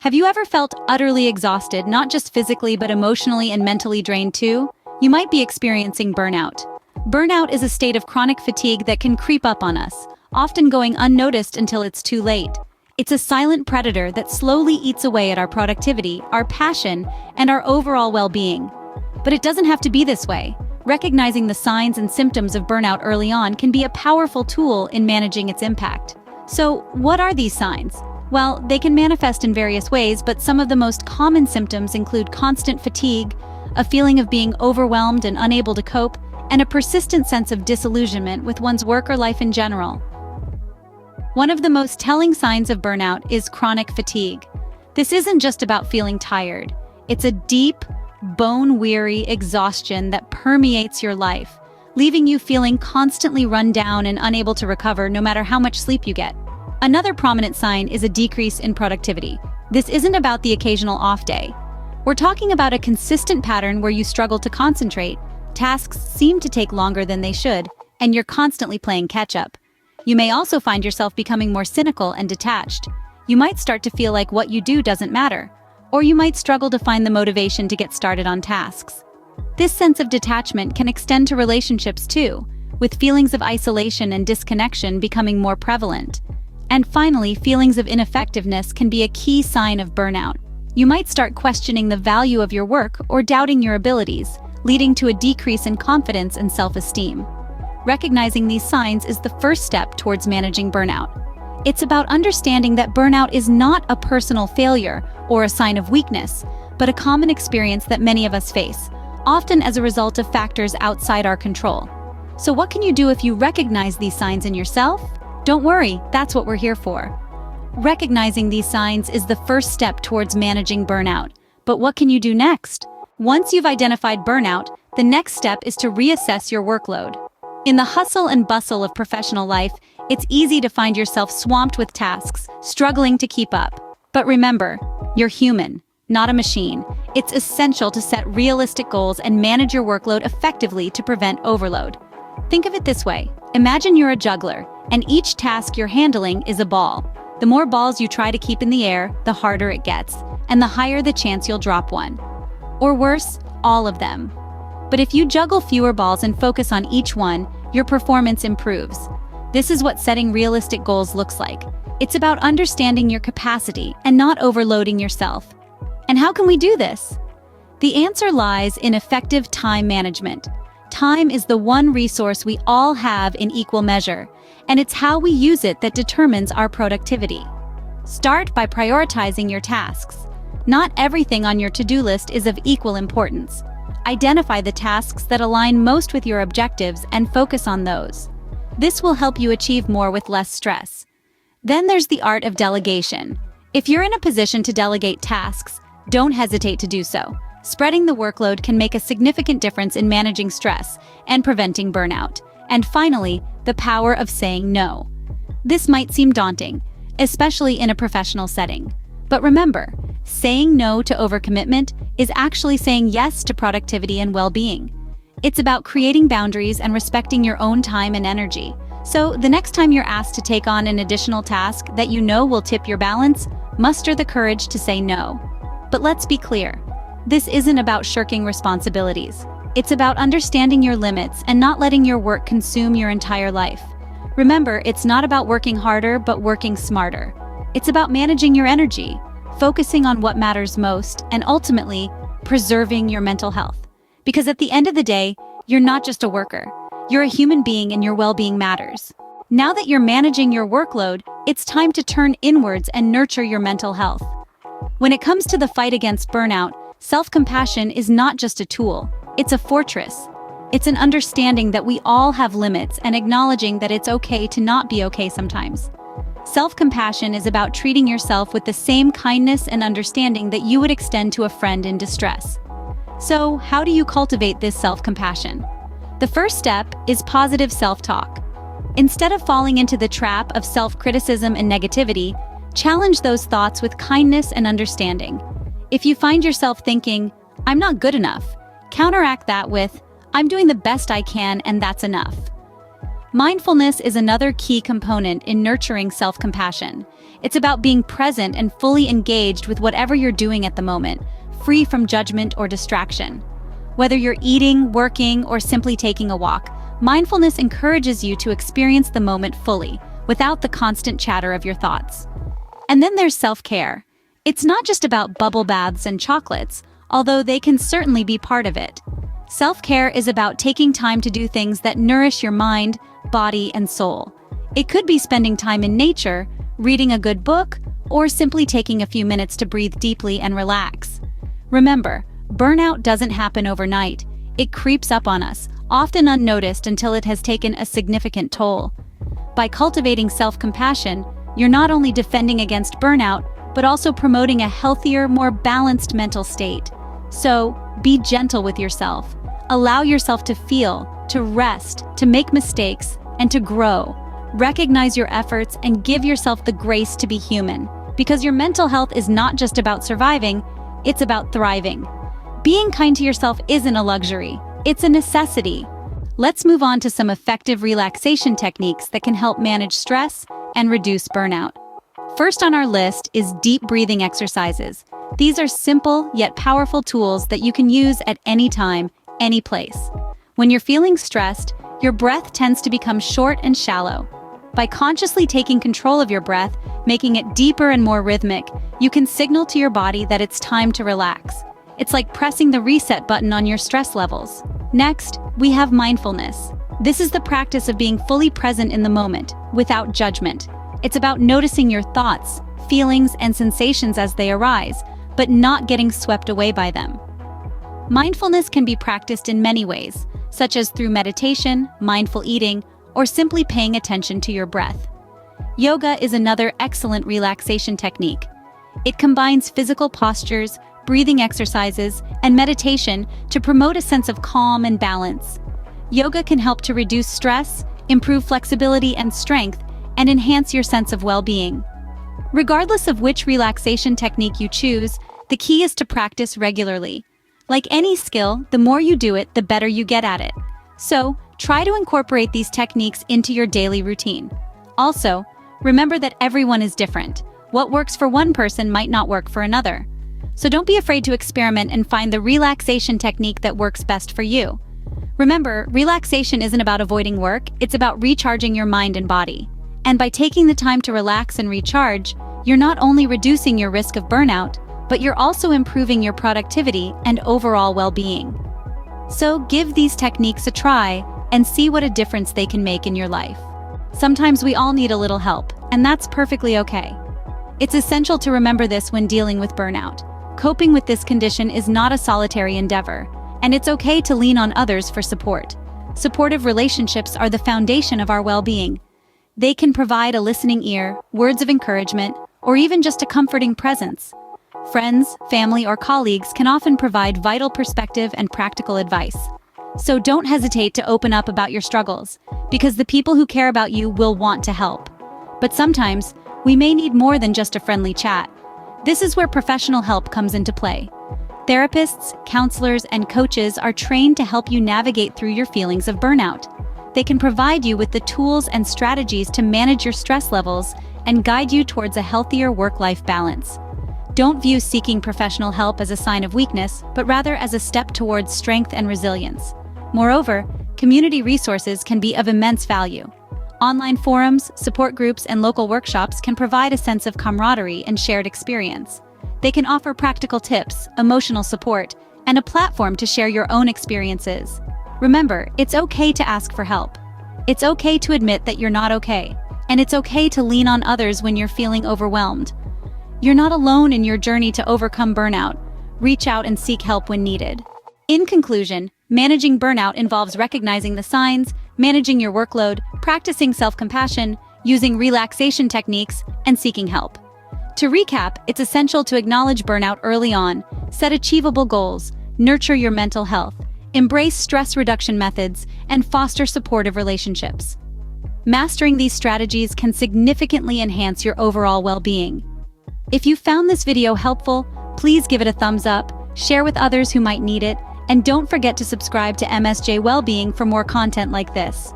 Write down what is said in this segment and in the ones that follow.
Have you ever felt utterly exhausted, not just physically but emotionally and mentally drained too? You might be experiencing burnout. Burnout is a state of chronic fatigue that can creep up on us, often going unnoticed until it's too late. It's a silent predator that slowly eats away at our productivity, our passion, and our overall well-being. But it doesn't have to be this way. Recognizing the signs and symptoms of burnout early on can be a powerful tool in managing its impact. So, what are these signs? Well, they can manifest in various ways, but some of the most common symptoms include constant fatigue, a feeling of being overwhelmed and unable to cope, and a persistent sense of disillusionment with one's work or life in general. One of the most telling signs of burnout is chronic fatigue. This isn't just about feeling tired. It's a deep, bone-weary exhaustion that permeates your life, leaving you feeling constantly run down and unable to recover no matter how much sleep you get. Another prominent sign is a decrease in productivity. This isn't about the occasional off day. We're talking about a consistent pattern where you struggle to concentrate, tasks seem to take longer than they should, and you're constantly playing catch-up. You may also find yourself becoming more cynical and detached. You might start to feel like what you do doesn't matter, or you might struggle to find the motivation to get started on tasks. This sense of detachment can extend to relationships too, with feelings of isolation and disconnection becoming more prevalent. And finally, feelings of ineffectiveness can be a key sign of burnout. You might start questioning the value of your work or doubting your abilities, leading to a decrease in confidence and self-esteem. Recognizing these signs is the first step towards managing burnout. It's about understanding that burnout is not a personal failure or a sign of weakness, but a common experience that many of us face, often as a result of factors outside our control. So what can you do if you recognize these signs in yourself? Don't worry, that's what we're here for. Recognizing these signs is the first step towards managing burnout. But what can you do next? Once you've identified burnout, the next step is to reassess your workload. In the hustle and bustle of professional life, it's easy to find yourself swamped with tasks, struggling to keep up. But remember, you're human, not a machine. It's essential to set realistic goals and manage your workload effectively to prevent overload. Think of it this way. Imagine you're a juggler, and each task you're handling is a ball. The more balls you try to keep in the air, the harder it gets, and the higher the chance you'll drop one. Or worse, all of them. But if you juggle fewer balls and focus on each one, your performance improves. This is what setting realistic goals looks like. It's about understanding your capacity and not overloading yourself. And how can we do this? The answer lies in effective time management. Time is the one resource we all have in equal measure, and it's how we use it that determines our productivity. Start by prioritizing your tasks. Not everything on your to-do list is of equal importance. Identify the tasks that align most with your objectives and focus on those. This will help you achieve more with less stress. Then there's the art of delegation. If you're in a position to delegate tasks, don't hesitate to do so. Spreading the workload can make a significant difference in managing stress and preventing burnout. And finally, the power of saying no. This might seem daunting, especially in a professional setting. But remember, saying no to overcommitment is actually saying yes to productivity and well-being. It's about creating boundaries and respecting your own time and energy. So the next time you're asked to take on an additional task that you know will tip your balance, muster the courage to say no. But let's be clear, this isn't about shirking responsibilities. It's about understanding your limits and not letting your work consume your entire life. Remember, it's not about working harder, but working smarter. It's about managing your energy, focusing on what matters most, and ultimately, preserving your mental health. Because at the end of the day, you're not just a worker. You're a human being and your well-being matters. Now that you're managing your workload, it's time to turn inwards and nurture your mental health. When it comes to the fight against burnout, self-compassion is not just a tool, it's a fortress. It's an understanding that we all have limits and acknowledging that it's okay to not be okay sometimes. Self-compassion is about treating yourself with the same kindness and understanding that you would extend to a friend in distress. So, how do you cultivate this self-compassion? The first step is positive self-talk. Instead of falling into the trap of self-criticism and negativity, challenge those thoughts with kindness and understanding. If you find yourself thinking, "I'm not good enough," counteract that with, "I'm doing the best I can and that's enough." Mindfulness is another key component in nurturing self-compassion. It's about being present and fully engaged with whatever you're doing at the moment, free from judgment or distraction. Whether you're eating, working, or simply taking a walk, mindfulness encourages you to experience the moment fully, without the constant chatter of your thoughts. And then there's self-care. It's not just about bubble baths and chocolates, although they can certainly be part of it. Self-care is about taking time to do things that nourish your mind, body, and soul. It could be spending time in nature, reading a good book, or simply taking a few minutes to breathe deeply and relax. Remember, burnout doesn't happen overnight. It creeps up on us, often unnoticed until it has taken a significant toll. By cultivating self-compassion, you're not only defending against burnout, but also promoting a healthier, more balanced mental state. So, be gentle with yourself. Allow yourself to feel, to rest, to make mistakes, and to grow. Recognize your efforts and give yourself the grace to be human. Because your mental health is not just about surviving, it's about thriving. Being kind to yourself isn't a luxury, it's a necessity. Let's move on to some effective relaxation techniques that can help manage stress and reduce burnout. First on our list is deep breathing exercises. These are simple yet powerful tools that you can use at any time, any place. When you're feeling stressed, your breath tends to become short and shallow. By consciously taking control of your breath, making it deeper and more rhythmic, you can signal to your body that it's time to relax. It's like pressing the reset button on your stress levels. Next, we have mindfulness. This is the practice of being fully present in the moment, without judgment. It's about noticing your thoughts, feelings, and sensations as they arise, but not getting swept away by them. Mindfulness can be practiced in many ways, such as through meditation, mindful eating, or simply paying attention to your breath. Yoga is another excellent relaxation technique. It combines physical postures, breathing exercises, and meditation to promote a sense of calm and balance. Yoga can help to reduce stress, improve flexibility and strength, and enhance your sense of well-being. Regardless of which relaxation technique you choose, the key is to practice regularly. Like any skill, the more you do it, the better you get at it. So, try to incorporate these techniques into your daily routine. Also, remember that everyone is different. What works for one person might not work for another. So don't be afraid to experiment and find the relaxation technique that works best for you. Remember, relaxation isn't about avoiding work, it's about recharging your mind and body. And by taking the time to relax and recharge, you're not only reducing your risk of burnout, but you're also improving your productivity and overall well-being. So give these techniques a try and see what a difference they can make in your life. Sometimes we all need a little help, and that's perfectly okay. It's essential to remember this when dealing with burnout. Coping with this condition is not a solitary endeavor, and it's okay to lean on others for support. Supportive relationships are the foundation of our well-being. They can provide a listening ear, words of encouragement, or even just a comforting presence. Friends, family, or colleagues can often provide vital perspective and practical advice. So don't hesitate to open up about your struggles, because the people who care about you will want to help. But sometimes, we may need more than just a friendly chat. This is where professional help comes into play. Therapists, counselors, and coaches are trained to help you navigate through your feelings of burnout. They can provide you with the tools and strategies to manage your stress levels and guide you towards a healthier work-life balance. Don't view seeking professional help as a sign of weakness, but rather as a step towards strength and resilience. Moreover, community resources can be of immense value. Online forums, support groups, and local workshops can provide a sense of camaraderie and shared experience. They can offer practical tips, emotional support, and a platform to share your own experiences. Remember, it's okay to ask for help. It's okay to admit that you're not okay. And it's okay to lean on others when you're feeling overwhelmed. You're not alone in your journey to overcome burnout. Reach out and seek help when needed. In conclusion, managing burnout involves recognizing the signs, managing your workload, practicing self-compassion, using relaxation techniques, and seeking help. To recap, it's essential to acknowledge burnout early on, set achievable goals, nurture your mental health, embrace stress reduction methods, and foster supportive relationships. Mastering these strategies can significantly enhance your overall well-being. If you found this video helpful, please give it a thumbs up, share with others who might need it, and don't forget to subscribe to MSJ Wellbeing for more content like this.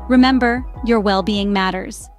Remember, your well-being matters.